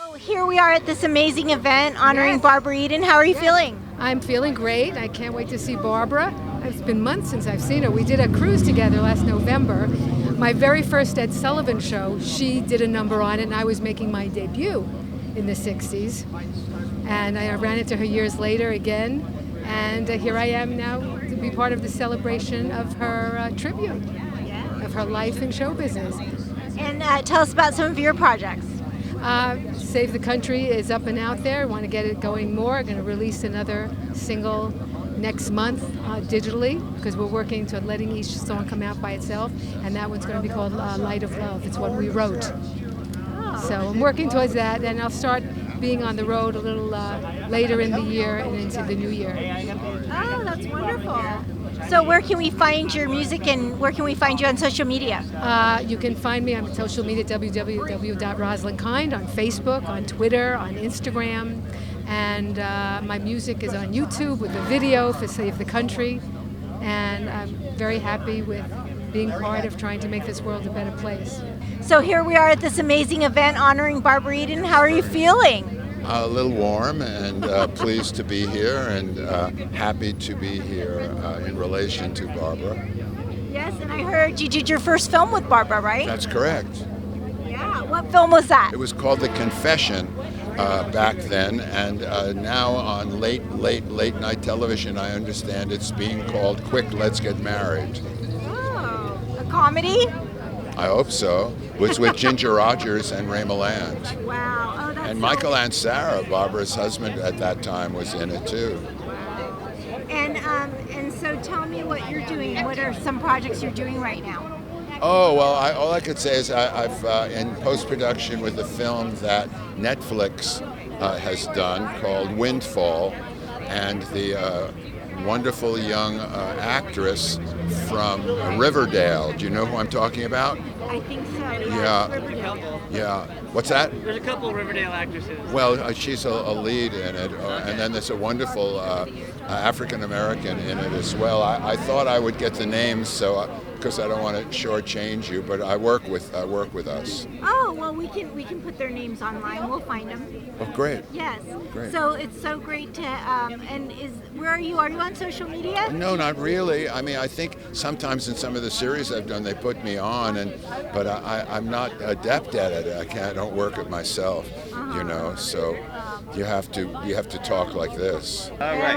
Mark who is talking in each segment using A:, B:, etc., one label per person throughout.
A: So here we are at this amazing event honoring Barbara Eden. How are you feeling?
B: I'm feeling great. I can't wait to see Barbara. It's been months since I've seen her. We did a cruise together last November. My very first Ed Sullivan show, she did a number on it, and I was making my debut in the 60s. And I ran into her years later again, and here I am now to be part of the celebration of her tribute, of her life in show business.
A: And tell us about some of your projects.
B: Save the Country is up and out there. I want to get it going more. I'm going to release another single next month digitally, because we're working to letting each song come out by itself, and that one's going to be called Light of Love. It's one we wrote. So I'm working towards that, and I'll start being on the road a little later in the year and into the new year.
A: Oh, that's wonderful. So where can we find your music, and where can we find you on social media?
B: You can find me on social media, www.roslynkind, on Facebook, on Twitter, on Instagram. And my music is on YouTube with a video for Save the Country. And I'm very happy with being part of trying to make this world a better place.
A: So here we are at this amazing event honoring Barbara Eden. How are you feeling?
C: A little warm and pleased to be here, and happy to be here in relation to Barbara.
A: Yes, and I heard you did your first film with Barbara, right?
C: That's correct.
A: Yeah, what film was that?
C: It was called The Confession back then, and now on late night television, I understand it's being called Quick, Let's Get Married.
A: Oh, a comedy?
C: I hope so. It's with Ginger Rogers and Ray Milland.
A: Wow. Oh, that's
C: And Michael Ansara, Barbara's husband at that time, was in it too.
A: And so tell me what you're doing. What are some projects you're doing right now?
C: Oh, well, all I could say is I've in post-production with a film that Netflix has done called Windfall, and the wonderful young actress from Riverdale. Do you know who I'm talking about?
A: I think so.
C: Yeah. Yeah. What's that?
D: There's a couple Riverdale actresses.
C: Well, she's a lead in it, and then there's a wonderful African American in it as well. I thought I would get the names, so because I don't want to shortchange you, but I work with us.
A: Oh well, we can put their names online. We'll find them.
C: Oh, great.
A: Yes.
C: Great.
A: So it's so great to where are you? Are you on social media?
C: No, not really. I mean, I think sometimes in some of the series I've done, they put me on, but I'm not adept at it. I don't work it myself, you know. So you have to talk like this.
D: All right.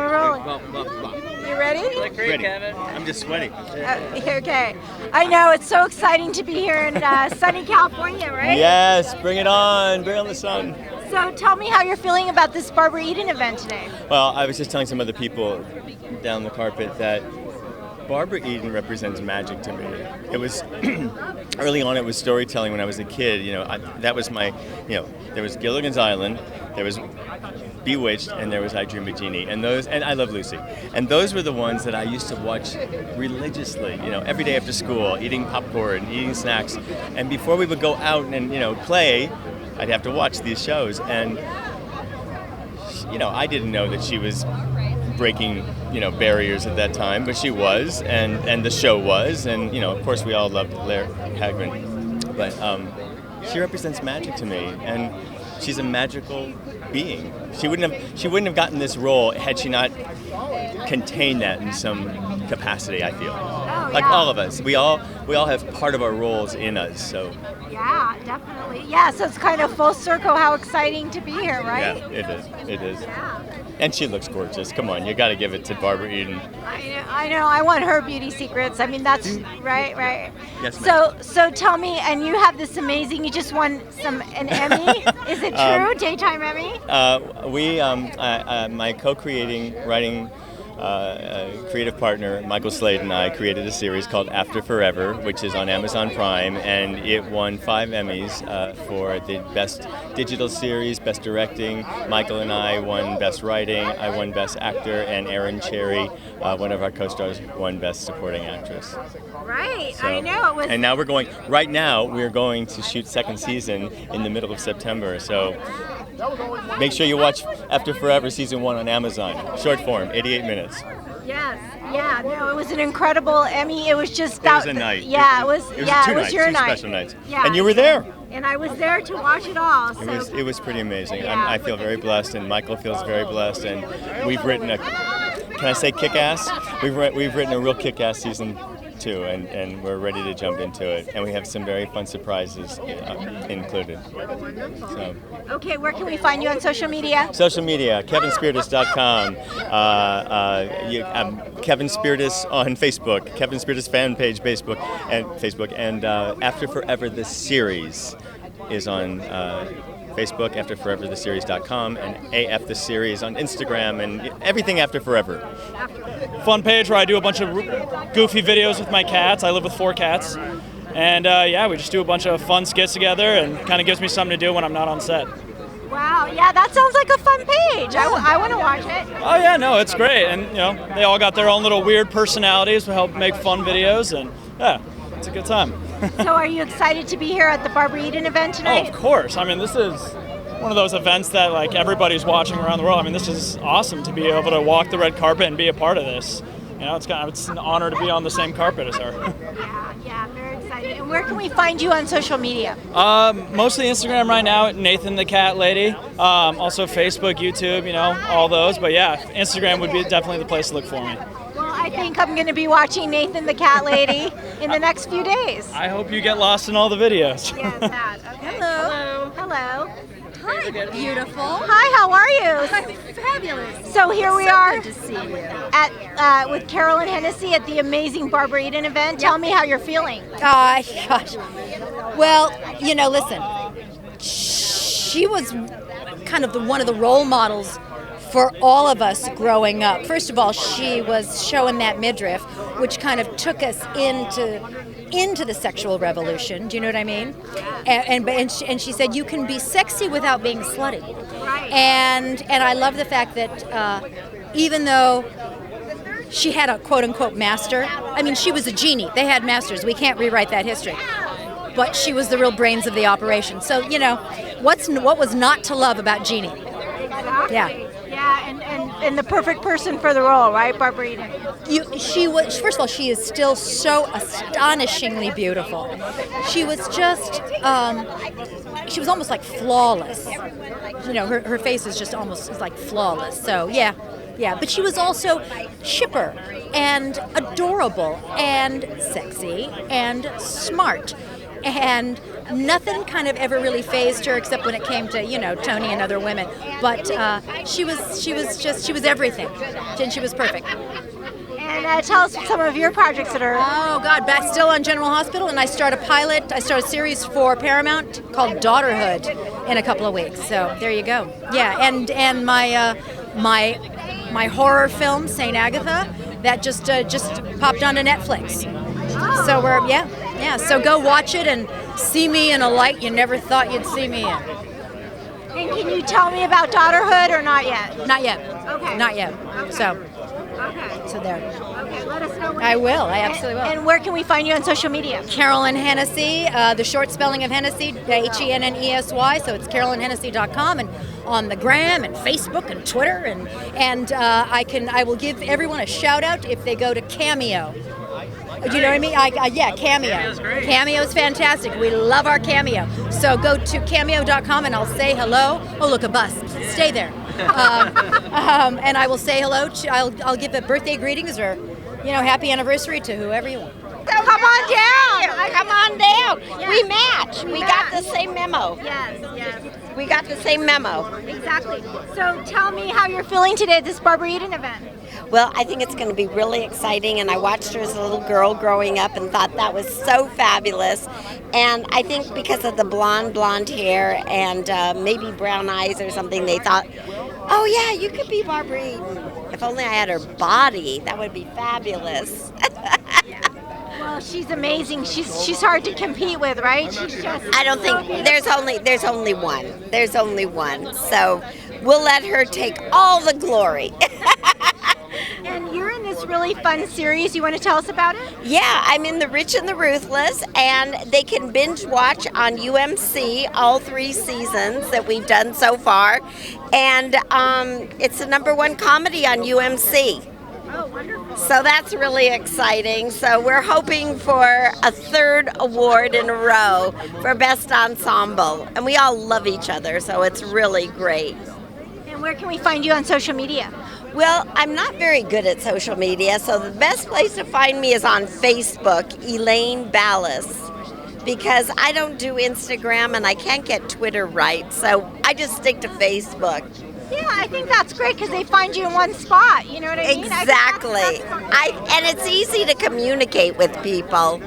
A: You ready?
D: Ready. Kevin. I'm just sweating.
A: Okay. I know it's so exciting to be here in sunny California, right?
E: Yes, bring it on. Bring on the sun.
A: So tell me how you're feeling about this Barbara Eden event today.
E: Well, I was just telling some other people down the carpet that Barbara Eden represents magic to me. It was early on. It was storytelling when I was a kid. You know, that was my. You know, there was Gilligan's Island, there was Bewitched, and there was I Dream of Jeannie, and I Love Lucy, and those were the ones that I used to watch religiously. You know, every day after school, eating popcorn, eating snacks, and before we would go out and play, I'd have to watch these shows, and I didn't know that she was breaking barriers at that time, but she was, and the show was, and of course we all loved Larry Hagman, but she represents magic to me, and she's a magical being. She wouldn't have gotten this role had she not contained that in some capacity, I feel. Like all of us, we all have part of our roles in us. So
A: yeah, definitely. Yeah, so it's kind of full circle. How exciting to be here, right?
E: Yeah, it is.
A: Yeah.
E: And she looks gorgeous. Come on, you got to give it to Barbara Eden.
A: I know. I want her beauty secrets. I mean, that's right.
E: Yes, ma'am.
A: So tell me, and you have this amazing. You just won an Emmy. Is it true? Daytime Emmy?
E: My co-creating, writing. Creative partner Michael Slade and I created a series called After Forever, which is on Amazon Prime, and it won 5 Emmys for the Best Digital Series, Best Directing. Michael and I won Best Writing, I won Best Actor, and Erin Cherry, one of our co-stars, won Best Supporting Actress.
A: Right,
E: So,
A: I know. It was.
E: And now we're going to shoot second season in the middle of September, so make sure you watch After Forever Season 1 on Amazon. Short form, 88 minutes.
A: Yes. Yeah. No, it was an incredible. I mean, it was just.
E: It was a night.
A: Yeah, it was.
E: It was
A: Yeah,
E: two
A: it was
E: nights,
A: your
E: two
A: night.
E: special nights.
A: Yeah.
E: And you were there.
A: And I was there to watch it all. So.
E: It was pretty amazing.
A: Yeah.
E: I feel very blessed, and Michael feels very blessed, and we've written a. Can I say kick-ass? We've written a real kick-ass season 2, and we're ready to jump into it, and we have some very fun surprises included. So.
A: Okay, where can we find you on social media?
E: Social media, KevinSpirtas.com, Kevin Spirtas on Facebook, Kevin Spirtas fan page Facebook, and After Forever the series is on Facebook, AfterForeverTheSeries.com, and AF the series on Instagram, and everything After Forever.
F: Fun page where I do a bunch of goofy videos with my cats. I live with 4 cats. And we just do a bunch of fun skits together, and kind of gives me something to do when I'm not on set.
A: Wow, yeah, that sounds like a fun page. I want to watch it.
F: Oh yeah, no, it's great. And they all got their own little weird personalities to help make fun videos, and yeah, it's a good time.
A: So are you excited to be here at the Barbara Eden event
F: Oh,
A: tonight?
F: of course. I mean, this is one of those events that like everybody's watching around the world. I mean, this is awesome to be able to walk the red carpet and be a part of this. It's an honor to be on the same carpet as her.
A: Yeah, very excited. And where can we find you on social media?
F: Mostly Instagram right now at Nathan the Cat Lady. Also Facebook, YouTube, all those. But yeah, Instagram would be definitely the place to look for me.
A: Well, I think I'm going to be watching Nathan the Cat Lady in the next few days.
F: I hope you get lost in all the videos.
A: Yes, that. Okay. Hello. Hello.
G: Hi, beautiful.
A: Hi, how are you?
G: I'm fabulous.
A: So here we are
G: Good to see you.
A: at with Carolyn Hennesy at the amazing Barbara Eden event. Tell me how you're feeling.
G: Gosh. Well, listen, she was kind of one of the role models for all of us growing up. First of all, she was showing that midriff, which kind of took us into the sexual revolution. Do you know what I mean? And she said you can be sexy without being slutty. And I love the fact that even though she had a quote unquote master, I mean she was a genie. They had masters. We can't rewrite that history. But she was the real brains of the operation. So what was not to love about Jeannie?
A: Exactly.
G: Yeah.
A: Yeah, and the perfect person for the role, right, Barbara Eden?
G: She was, first of all, she is still so astonishingly beautiful. She was just, she was almost like flawless. Her face is just almost like flawless. So yeah. But she was also chipper and adorable and sexy and smart. And nothing kind of ever really fazed her except when it came to, Tony and other women. But she was everything. And she was perfect.
A: And tell us some of your projects that are...
G: Oh, God, back still on General Hospital, and I start a series for Paramount called Daughterhood in a couple of weeks. So there you go. Yeah, and my horror film, St. Agatha, that just popped onto Netflix. So so go watch it and see me in a light you never thought you'd see me in.
A: And can you tell me about Daughterhood or not yet?
G: Not yet.
A: Okay.
G: Not yet.
A: Okay.
G: So there.
A: Okay, let us know.
G: I will. I absolutely will.
A: And where can we find you on social media?
G: Carolyn Hennesy, the short spelling of Hennesy, Hennesy. So it's CarolynHennessy.com, and on the gram and Facebook and Twitter, and I will give everyone a shout out if they go to Cameo. Do you know what I mean? Cameo. Cameo's fantastic. We love our Cameo. So go to cameo.com and I'll say hello. Oh, look, a bus. Stay there. And I will say hello. I'll give a birthday greetings or, happy anniversary to whoever you want.
H: Come on down. Come on down.
A: Yes.
H: We match. We got the same memo.
A: Yes.
H: We got the same memo.
A: Exactly. So tell me how you're feeling today at this Barbara Eden event.
H: Well, I think it's going to be really exciting, and I watched her as a little girl growing up and thought that was so fabulous. And I think because of the blonde hair and maybe brown eyes or something, they thought, oh yeah, you could be Barbara Eden. If only I had her body, that would be fabulous.
A: Well, she's amazing. She's hard to compete with, right? She's just
H: I don't think there's only one. There's only one. So we'll let her take all the glory.
A: And you're in this really fun series. You want to tell us about it?
H: Yeah, I'm in The Rich and the Ruthless, and they can binge watch on UMC all 3 seasons that we've done so far. And it's the #1 comedy on UMC.
A: Oh, wonderful.
H: So that's really exciting. So we're hoping for a 3rd award in a row for Best Ensemble. And we all love each other, so it's really great.
A: And where can we find you on social media?
H: Well, I'm not very good at social media, so the best place to find me is on Facebook, Elaine Ballace, because I don't do Instagram and I can't get Twitter right, so I just stick to Facebook.
A: Yeah, I think that's great because they find you in one spot. You know what I mean?
H: Exactly. And it's easy to communicate with people.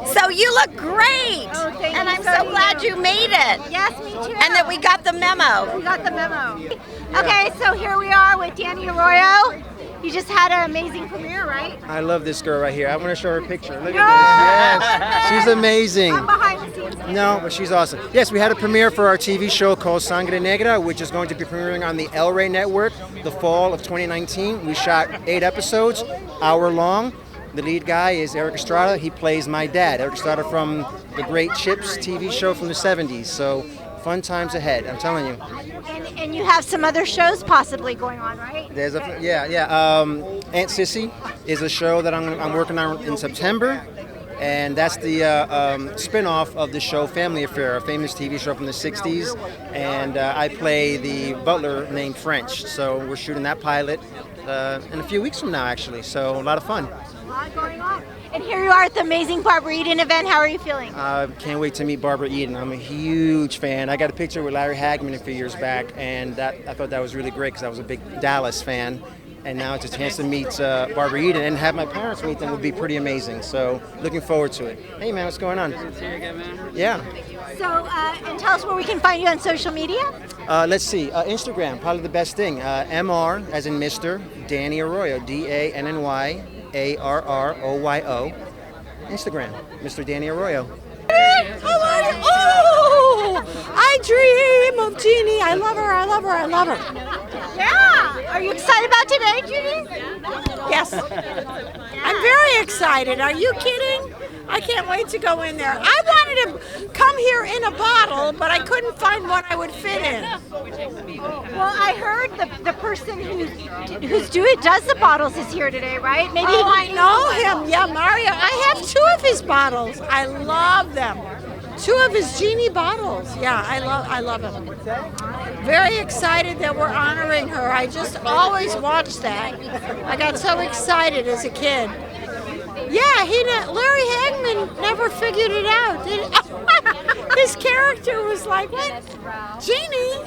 H: So you look great.
A: Oh, thank
H: and
A: you.
H: I'm so glad you made it.
A: Yes, me too.
H: And that we got the memo.
A: We got the memo. Okay, so here we are with Danny Arroyo. You just had an amazing premiere, right?
I: I love this girl right here. I want to show her a picture. Look at this. Yes, she's amazing.
A: I'm behind the scenes.
I: No, but she's awesome. Yes, we had a premiere for our TV show called Sangre, which is going to be premiering on the El Rey Network the fall of 2019. We shot 8 episodes, hour long. The lead guy is Eric Estrada. He plays my dad, Eric Estrada from the great Chips TV show from the 70s. So fun times ahead, I'm telling you.
A: And you have some other shows possibly going on, right?
I: There's Aunt Sissy is a show that I'm working on in September, and that's the spin-off of the show Family Affair, a famous TV show from the 60s, and I play the butler named French. So we're shooting that pilot in a few weeks from now, actually, so a lot of fun.
A: A lot going on. And here you are at the amazing Barbara Eden event. How are you feeling?
I: Can't wait to meet Barbara Eden. I'm a huge fan. I got a picture with Larry Hagman a few years back, and I thought that was really great because I was a big Dallas fan. And now it's a chance to meet Barbara Eden and have my parents meet them would be pretty amazing. So looking forward to it. Hey man, what's going on? Yeah.
A: So, and tell us where we can find you on social media.
I: Let's see. Instagram, probably the best thing. Mr. as in Mr. Danny Arroyo, DANNYARROYO. Instagram, Mr. Danny Arroyo.
J: Oh, I dream of Jeannie. I love her. I love her. I love her.
A: Yeah. Are you excited about today, Judy?
J: Yes. I'm very excited. Are you kidding? I can't wait to go in there. I wanted to come here in a bottle, but I couldn't find one I would fit in.
A: Well, I heard the person who's does the bottles is here today, right? Maybe.
J: Oh, I know him. Yeah, Mario. I have 2 of his bottles. I love them. 2 of his Jeannie bottles. Yeah, I love him. Very excited that we're honoring her. I just always watched that. I got so excited as a kid. Yeah, Larry Hagman never figured it out. His character was like, what? Jeannie?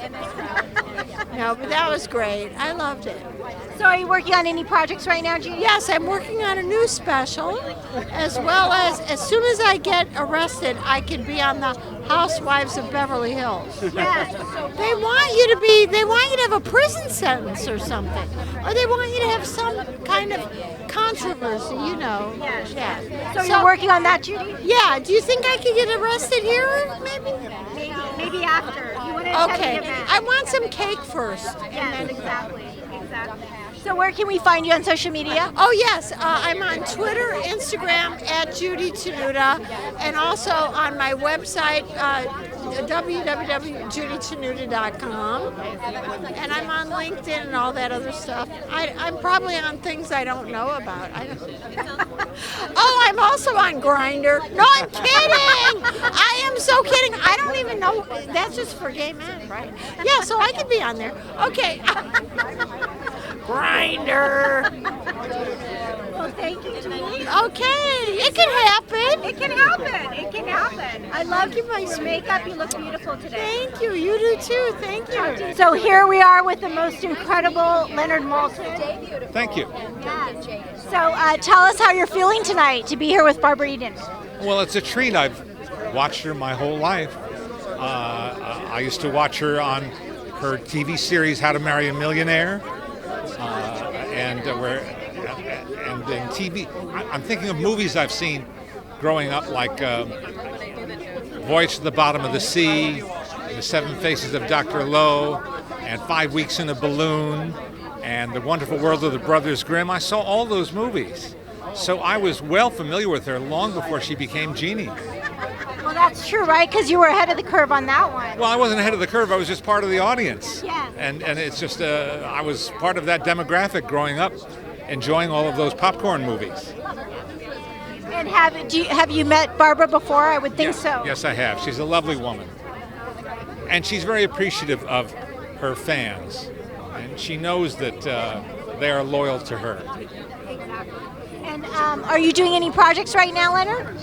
J: No, but that was great. I loved it.
A: So are you working on any projects right now, Judy?
J: Yes, I'm working on a new special, as well as soon as I get arrested, I can be on the Housewives of Beverly Hills.
A: Yes.
J: They want you to have a prison sentence or something. Or they want you to have some kind of controversy, you know.
A: Yes.
J: Yeah.
A: So you're working on that, Judy?
J: Yeah. Do you think I could get arrested here, maybe?
A: Maybe after. You want to
J: Okay. I want some cake first.
A: Yes, exactly. So where can we find you on social media?
J: Oh yes, I'm on Twitter, Instagram @Judy Tenuta, and also on my website www.judytenuta.com, and I'm on LinkedIn and all that other stuff. I'm probably on things I don't know about. Oh, I'm also on Grindr. No, I'm kidding. I am so kidding. I don't even know. That's just for gay men, right? Yeah, so I could be on there. Okay. Grindr.
A: Well, thank you, Judy.
J: Okay, it can happen.
A: It can happen. It can happen. I love your makeup. You look beautiful today.
J: Thank you. You do too. Thank you.
A: So here we are with the most incredible Leonard Maltin.
K: Thank you.
A: Yeah. So tell us how you're feeling tonight to be here with Barbara Eden.
K: Well, it's a treat. I've watched her my whole life. I used to watch her on her TV series How to Marry a Millionaire. And in TV, I'm thinking of movies I've seen growing up, like Voyage to the Bottom of the Sea, The 7 Faces of Dr. Lowe, and 5 Weeks in a Balloon, and The Wonderful World of the Brothers Grimm. I saw all those movies, so I was well familiar with her long before she became Jeannie.
A: Well, That's true, right? Because you were ahead of the curve on that one.
K: Well, I wasn't ahead of the curve. I was just part of the audience.
A: Yes.
K: And it's just, I was part of that demographic growing up, enjoying all of those popcorn movies.
A: And have you met Barbara before? I would think so.
K: Yes, I have. She's a lovely woman. And she's very appreciative of her fans. And she knows that they are loyal to her.
A: And are you doing any projects right now, Leonard?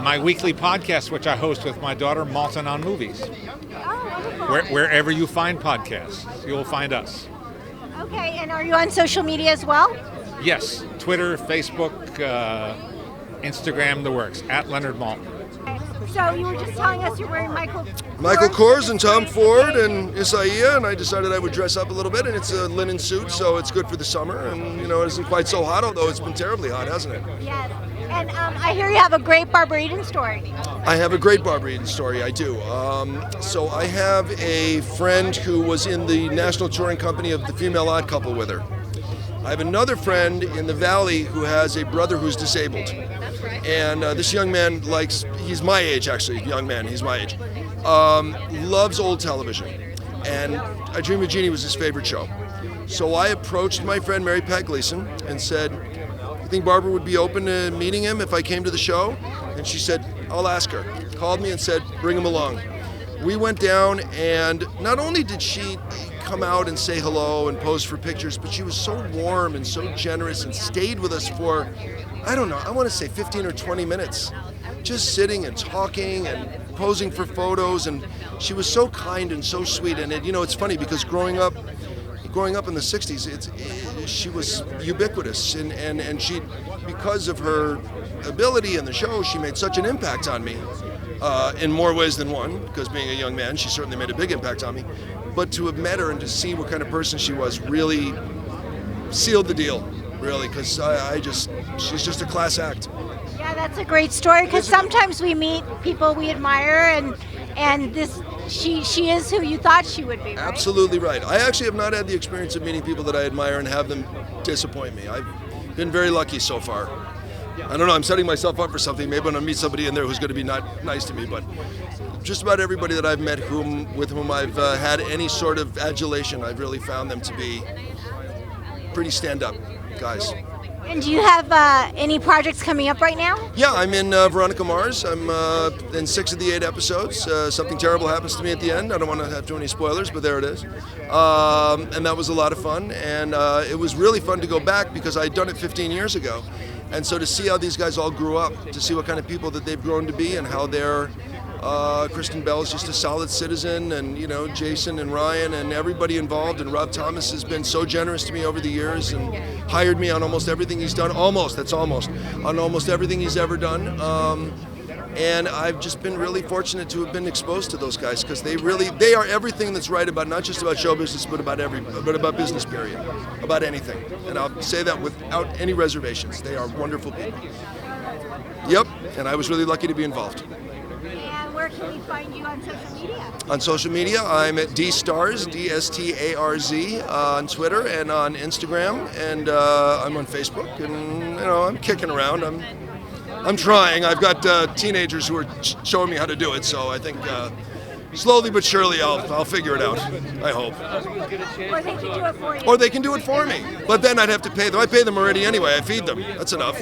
K: My weekly podcast, which I host with my daughter, Maltin on Movies. Wherever you find podcasts, you'll find us.
A: Okay, and are you on social media as well?
K: Yes, Twitter, Facebook, Instagram, the works, at Leonard Maltin.
A: So you were just telling us you're wearing Michael
L: Kors and Tom Ford and Isaiah, and I decided I would dress up a little bit, and it's a linen suit, so it's good for the summer, and it isn't quite so hot, although it's been terribly hot, hasn't it?
A: Yes. And I hear you have a great Barbara Eden story.
L: I have a great Barbara Eden story, I do. So I have a friend who was in the national touring company of the Female Odd Couple with her. I have another friend in the Valley who has a brother who's disabled. And this young man he's my age actually, young man, he's my age, loves old television. And I Dream of Jeannie was his favorite show. So I approached my friend Mary Pat Gleason and said, "You think Barbara would be open to meeting him if I came to the show?" And she said, "I'll ask her." Called me and said, "Bring him along." We went down, and not only did she come out and say hello and pose for pictures, but she was so warm and so generous and stayed with us for, I don't know, I want to say 15 or 20 minutes, just sitting and talking and posing for photos, and she was so kind and so sweet. And it's funny because growing up in the 60s, she was ubiquitous, and she, because of her ability in the show, she made such an impact on me in more ways than one, because being a young man, she certainly made a big impact on me. But to have met her and to see what kind of person she was really sealed the deal, really, because she's just a class act.
A: Yeah, that's a great story, because sometimes we meet people we admire, and this she is who you thought she would be, right?
L: Absolutely right. I actually have not had the experience of meeting people that I admire and have them disappoint me. I've been very lucky so far. I don't know, I'm setting myself up for something. Maybe I'm going to meet somebody in there who's going to be not nice to me, but just about everybody that I've met with whom I've had any sort of adulation, I've really found them to be pretty stand-up guys.
A: And do you have any projects coming up right now?
L: Yeah, I'm in Veronica Mars. I'm in 6 of the 8 episodes. Something terrible happens to me at the end. I don't want to have too many spoilers, but there it is. And that was a lot of fun. And it was really fun to go back because I'd done it 15 years ago. And so to see how these guys all grew up, to see what kind of people that they've grown to be and how they're Kristen Bell is just a solid citizen, and Jason and Ryan and everybody involved, and Rob Thomas has been so generous to me over the years and hired me on almost everything he's done. On almost everything he's ever done. And I've just been really fortunate to have been exposed to those guys, because they are everything that's right about, not just about show business, but about business, period, about anything. And I'll say that without any reservations. They are wonderful people. Yep, and I was really lucky to be involved.
A: Where can we find you on social media?
L: On social media, I'm at DStarz, D-S-T-A-R-Z, on Twitter and on Instagram, and I'm on Facebook, and I'm kicking around. I'm trying. I've got teenagers who are showing me how to do it, so I think slowly but surely I'll figure it out, I hope.
A: Or they can do it for you.
L: Or they can do it for me, but then I'd have to pay them. I pay them already anyway. I feed them. That's enough.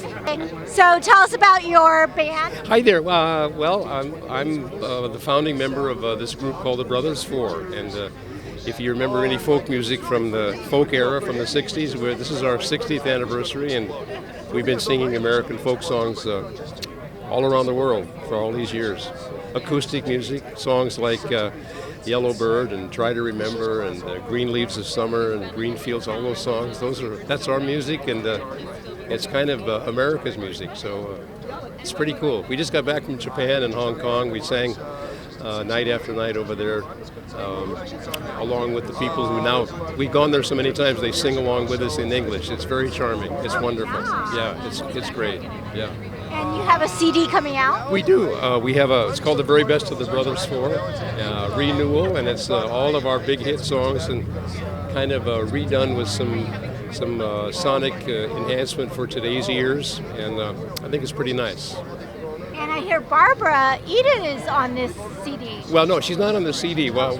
A: So tell us about your band.
M: Hi there. Well, I'm the founding member of this group called the Brothers Four, and if you remember any folk music from the folk era from the 60s, this is our 60th anniversary, and we've been singing American folk songs all around the world for all these years. Acoustic music, songs like Yellow Bird and Try to Remember and Green Leaves of Summer and Green Fields, all those songs. That's our music, and it's kind of America's music, so it's pretty cool. We just got back from Japan and Hong Kong. We sang night after night over there, along with the people who we've gone there so many times, they sing along with us in English. It's very charming. It's wonderful. Yeah, it's great. Yeah.
A: And you have a CD coming out?
M: We do. We have it's called The Very Best of the Brothers Four, renewal, and it's all of our big hit songs and kind of redone with some sonic enhancement for today's ears, and I think it's pretty nice.
A: And I hear Barbara Eden is on this CD.
M: Well, no, she's not on the CD. Well,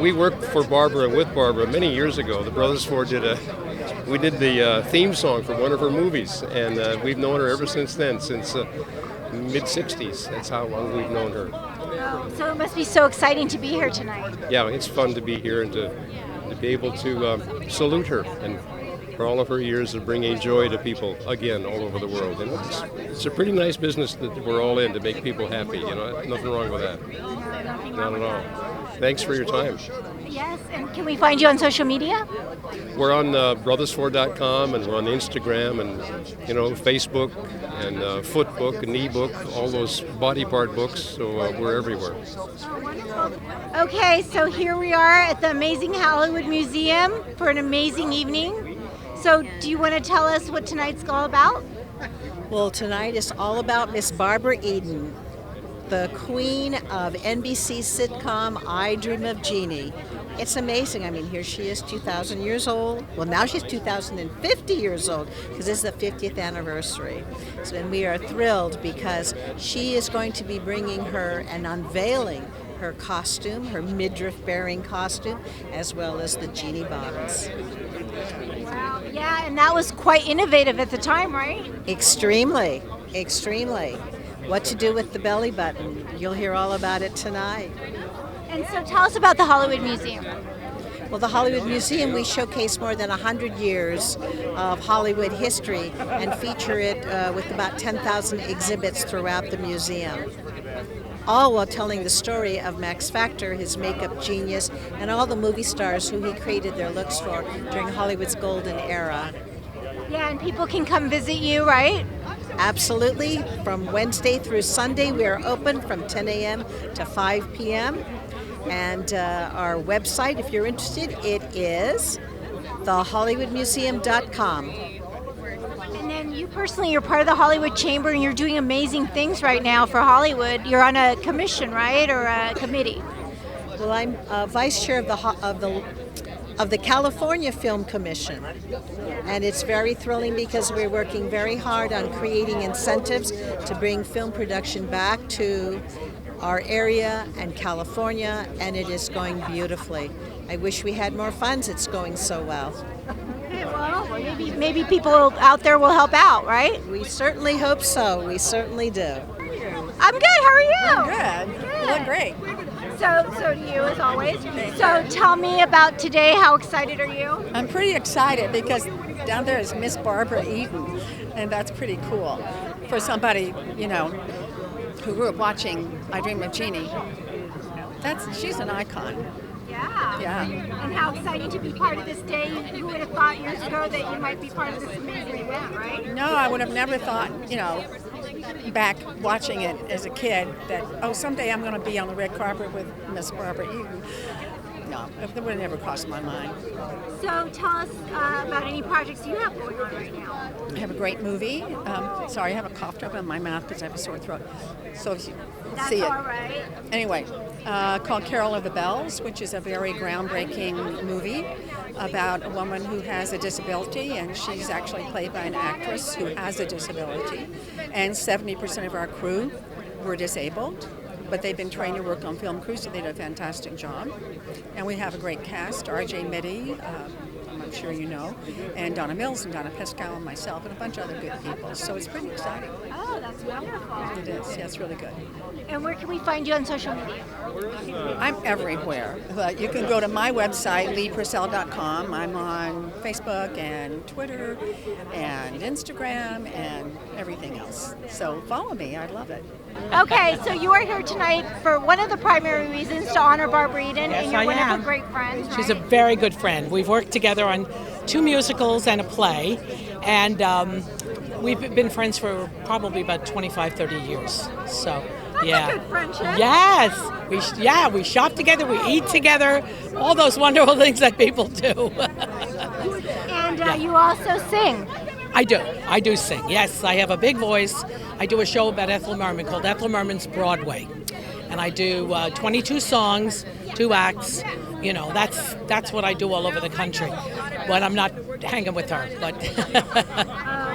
M: we worked for Barbara and with Barbara many years ago. The Brothers Four did the theme song for one of her movies, and we've known her ever since then, since mid-'60s. That's how long we've known her.
A: Oh, so it must be so exciting to be here tonight.
M: Yeah, it's fun to be here and to be able to salute her and for all of her years of bringing joy to people, again, all over the world. And it's a pretty nice business that we're all in, to make people happy. Nothing wrong with that. Not at all. Thanks for your time.
A: Yes, and can we find you on social media?
M: We're on brothers4.com, and we're on Instagram and, Facebook and Footbook and eBook, all those body part books, so we're everywhere.
A: Oh, wonderful. Okay, so here we are at the Amazing Hollywood Museum for an amazing evening. So do you want to tell us what tonight's all about?
N: Well, tonight is all about Miss Barbara Eden, the queen of NBC sitcom I Dream of Jeannie. It's amazing. I mean, here she is, 2,000 years old. Well, now she's 2,050 years old because this is the 50th anniversary. So, and we are thrilled because she is going to be bringing her and unveiling her costume, her midriff-bearing costume, as well as the Jeannie bottles.
A: Wow, yeah, and that was quite innovative at the time, right?
N: Extremely, extremely. What to do with the belly button, you'll hear all about it tonight.
A: And so tell us about the Hollywood Museum.
N: Well, the Hollywood Museum, we showcase more than 100 years of Hollywood history and feature it with about 10,000 exhibits throughout the museum. All while telling the story of Max Factor, his makeup genius, and all the movie stars who he created their looks for during Hollywood's golden era.
A: Yeah, and people can come visit you, right?
N: Absolutely. From Wednesday through Sunday, we are open from 10 a.m. to 5 p.m. And our website, if you're interested, it is thehollywoodmuseum.com.
A: And then you personally, you're part of the Hollywood Chamber, and you're doing amazing things right now for Hollywood. You're on a commission, right, or a committee?
N: Well, I'm vice chair of the California Film Commission, and it's very thrilling because we're working very hard on creating incentives to bring film production back to our area and California, and it is going beautifully. I wish we had more funds. It's going so well.
A: Well, maybe people out there will help out, right?
N: We certainly hope so. We certainly do.
A: I'm good. How are you?
O: I'm good. You look great.
A: So do you, as always. So tell me about today. How excited are you?
O: I'm pretty excited because down there is Miss Barbara Eden, and that's pretty cool for somebody, who grew up watching I Dream of Jeannie. She's an icon.
A: Yeah. And how exciting to be part of this day. You would have thought years ago that you might be part of this amazing event, right?
O: No, I would have never thought, back watching it as a kid that, someday I'm going to be on the red carpet with Miss Barbara Eden. No, that would have never crossed my mind.
A: So tell us about any projects you have going on right now.
O: I have a great movie. Sorry, I have a cough drop in my mouth because I have a sore throat. So if you see it.
A: That's all right.
O: Anyway, called Carol of the Bells, which is a very groundbreaking movie about a woman who has a disability, and she's actually played by an actress who has a disability. And 70% of our crew were disabled, but they've been trained to work on film crews, so they did a fantastic job. And we have a great cast, R.J. Mitty, I'm sure you know, and Donna Mills and Donna Pascal and myself and a bunch of other good people. So it's pretty exciting.
A: Oh, that's wonderful.
O: It is. Yeah, it's really good.
A: And where can we find you on social media?
O: I'm everywhere. You can go to my website, leepurcell.com. I'm on Facebook and Twitter and Instagram and everything else. So follow me. I love it.
A: Okay, so you are here tonight for one of the primary reasons to honor Barbara Eden,
P: Yes,
A: and you're
P: I
A: one
P: am.
A: of her great friends.
P: She's a very good friend. We've worked together on 2 musicals and a play, and we've been friends for probably about 25, 30 years. So,
A: That's
P: yeah.
A: a good friendship.
P: Yes. We shop together, we eat together, all those wonderful things that people do.
A: And you also sing.
P: I do sing. Yes, I have a big voice. I do a show about Ethel Merman called Ethel Merman's Broadway. And I do 22 songs, 2 acts. That's what I do all over the country. But I'm not hanging with her. But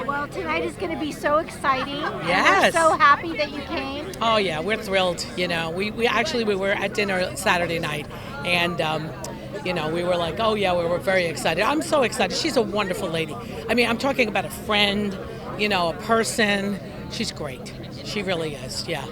A: Well, tonight is going to be so exciting.
P: Yes.
A: And we're so happy that you came.
P: Oh yeah, we're thrilled. You know, we were at dinner Saturday night, and you know, we were like, oh yeah, we were very excited. I'm so excited. She's a wonderful lady. I mean, I'm talking about a friend, you know, a person. She's great. She really is. Yeah,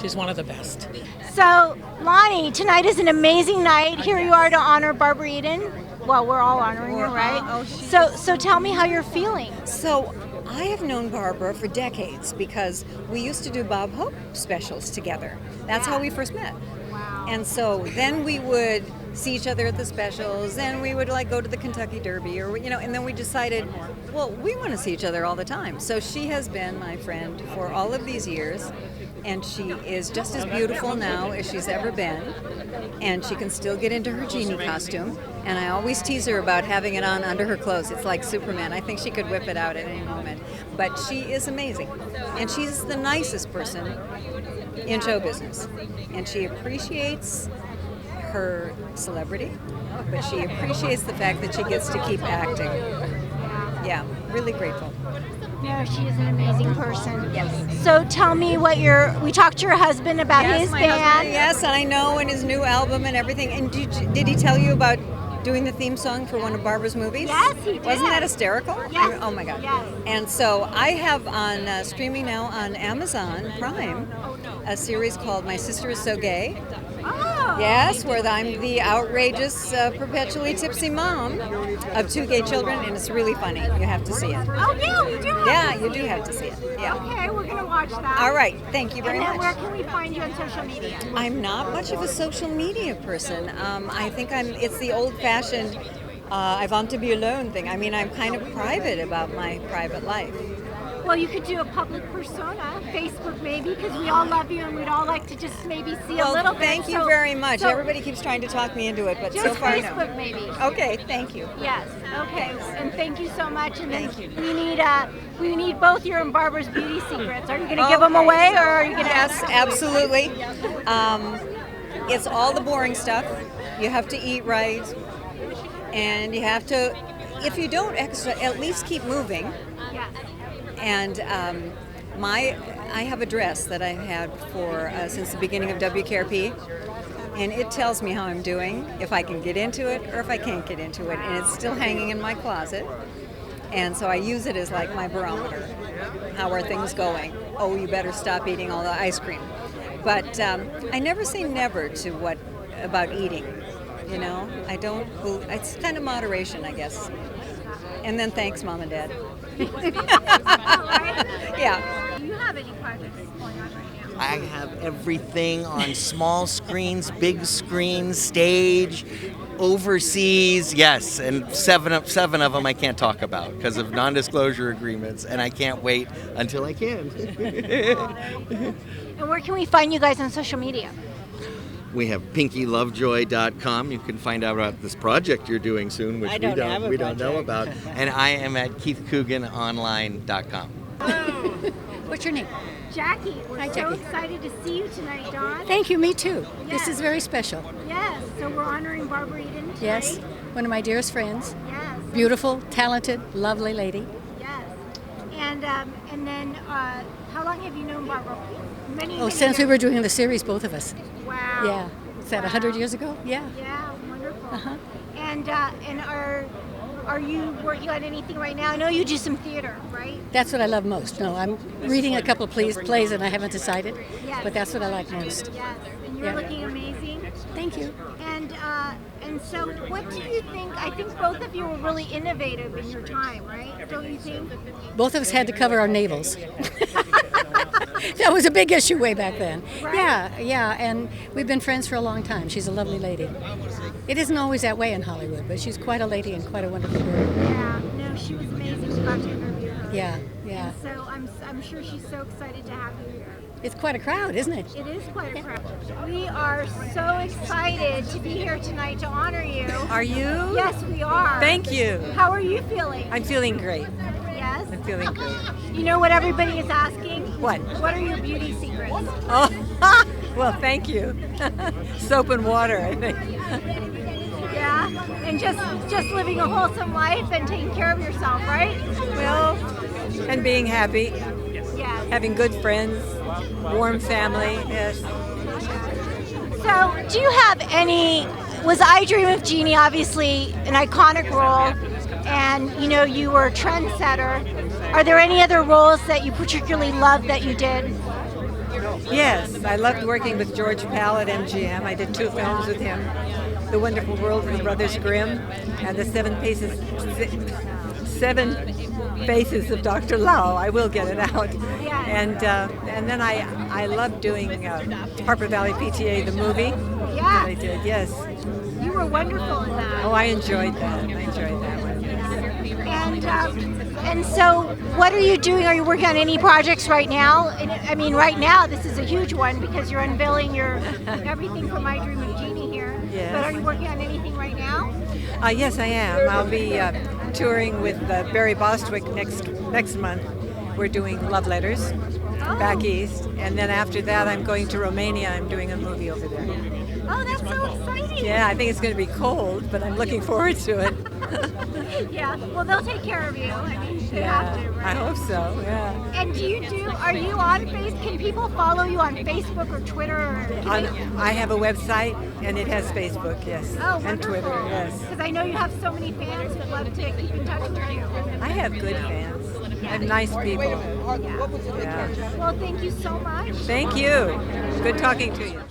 P: she's one of the best.
A: So, Loni, tonight is an amazing night. Here you are to honor Barbara Eden. Well, we're all honoring her, right? So tell me how you're feeling.
Q: So I have known Barbara for decades because we used to do Bob Hope specials together. That's how we first met. Wow. And so then we would see each other at the specials, and we would like go to the Kentucky Derby, or you know, and then we decided, well, we want to see each other all the time. So she has been my friend for all of these years, and she is just as beautiful now as she's ever been, and she can still get into her Jeannie costume, and I always tease her about having it on under her clothes. It's like Superman. I think she could whip it out at any moment, but she is amazing, and she's the nicest person in show business, and she appreciates her celebrity, but she appreciates the fact that she gets to keep acting. Yeah, really grateful.
A: No, she is an amazing person. Yes. So tell me we talked to your husband about his band.
Q: Husband, yes, I know, and his new album and everything. And did he tell you about doing the theme song for one of Barbara's movies?
A: Yes, he did.
Q: Wasn't that hysterical?
A: Yes.
Q: Oh my God.
A: Yes.
Q: And so I have on streaming now on Amazon Prime a series called My Sister Is So Gay.
A: Oh.
Q: Yes, where I'm the outrageous, perpetually tipsy mom of 2 gay children, and it's really funny. You have to see it.
A: Oh, yeah, we do.
Q: You do have to see it. Yeah.
A: Okay, we're going to watch that.
Q: All right, thank you very much.
A: And then where can we find you on social media?
Q: I'm not much of a social media person. I think it's the old-fashioned I want to be alone thing. I mean, I'm kind of private about my private life.
A: Well, you could do a public persona, Facebook maybe, because we all love you and we'd all like to just maybe see a little bit.
Q: Thank you very much. Everybody keeps trying to talk me into it, but so far,
A: Facebook
Q: no.
A: maybe.
Q: Okay, thank you.
A: Yes. Okay. And thank you so much. And
Q: thank you.
A: We need both your and Barbara's beauty secrets. Are you going to give them away, or are you going to?
Q: Yes, absolutely. It's all the boring stuff. You have to eat right, and you have to. If you don't exercise, at least keep moving.
A: Yes.
Q: And I have a dress that I've had for since the beginning of WKRP, and it tells me how I'm doing, if I can get into it or if I can't get into it, and it's still hanging in my closet. And so I use it as like my barometer. How are things going? Oh, you better stop eating all the ice cream. But I never say never to about eating. You know, I don't. It's kind of moderation, I guess. And then thanks, Mom and Dad. Yeah.
A: Do you have any projects going on right now?
R: I have everything on small screens, big screens, stage, overseas, yes, and seven of them I can't talk about because of non-disclosure agreements, and I can't wait until I can.
A: And where can we find you guys on social media?
R: We have pinkylovejoy.com. You can find out about this project you're doing soon, which we don't know about. And I am at keithcooganonline.com.
S: What's your name?
A: Jackie. We're
S: Hi,
A: so
S: Jackie.
A: excited to see you tonight, Dawn.
S: Thank you, me too.
A: Yes.
S: This is very special.
A: Yes, so we're honoring Barbara Eden tonight.
S: Yes, one of my dearest friends.
A: Yes.
S: Beautiful, talented, lovely lady.
A: Yes. And then, how long have you known Barbara? Many
S: Since
A: years.
S: we were doing the series, both of us.
A: Wow.
S: Yeah. Is that 100 years ago? Yeah.
A: Yeah, wonderful.
S: Uh-huh.
A: And are you working on anything right now? I know you do some theater, right?
S: That's what I love most. No, I'm reading a couple of plays and I haven't decided,
A: Yes.
S: but that's what I like most.
A: Yes. And you're
S: Yeah.
A: looking amazing.
S: Thank you.
A: And so what do you think? I think both of you were really innovative in your time, right? Don't you think?
S: Both of us had to cover our navels. That was a big issue way back then.
A: Right.
S: Yeah, and we've been friends for a long time. She's a lovely lady. It isn't always that way in Hollywood, but she's quite a lady and quite a wonderful girl.
A: Yeah, no, she was amazing. We got to interview her.
S: Yeah.
A: And so I'm sure she's so excited to have you here.
S: It's quite a crowd, isn't it?
A: It is quite a crowd. We are so excited to be here tonight to honor you.
T: Are you?
A: Yes, we are.
T: Thank you.
A: How are you feeling?
T: I'm feeling great.
A: Yes?
T: I'm feeling great.
A: You know what everybody is asking?
T: What?
A: What are your beauty secrets?
T: Oh, well, thank you. Soap and water, I think.
A: Yeah? And just living a wholesome life and taking care of yourself, right?
T: Well, and being happy.
A: Yes.
T: having good friends, warm family. Yes.
A: So, do you have any? Was I Dream of Jeannie obviously an iconic role, and you were a trendsetter? Are there any other roles that you particularly loved that you did?
T: Yes, I loved working with George Pal at MGM. I did 2 films with him, The Wonderful World of the Brothers Grimm and The Seven Faces of Dr. Lau. I will get it out. And then I loved doing Harper Valley P.T.A. the movie.
A: Yeah.
T: That I did, yes.
A: You were wonderful in that.
T: Oh, I enjoyed that. I enjoyed that one.
A: And so, what are you doing? Are you working on any projects right now? I mean, right now this is a huge one because you're unveiling your everything from I Dream of Jeannie here.
T: Yes.
A: But are you working on anything right now?
T: Yes, I am. I'll be touring with Barry Bostwick next month. We're doing Love Letters back east, and then after that, I'm going to Romania. I'm doing a movie over there.
A: Oh, that's so exciting!
T: Yeah, I think it's going to be cold, but I'm looking forward to it.
A: Yeah, well, they'll take care of you. I mean, they have to, right?
T: I hope so. Yeah.
A: And are you on Facebook? Can people follow you on Facebook or Twitter?
T: I have a website, and it has Facebook, yes,
A: Oh,
T: and Twitter, yes.
A: Because I know you have so many fans that love to keep in touch with you.
T: I have good fans. I have nice people.
A: Yeah. Well, thank you so much.
T: Thank you. Good talking to you.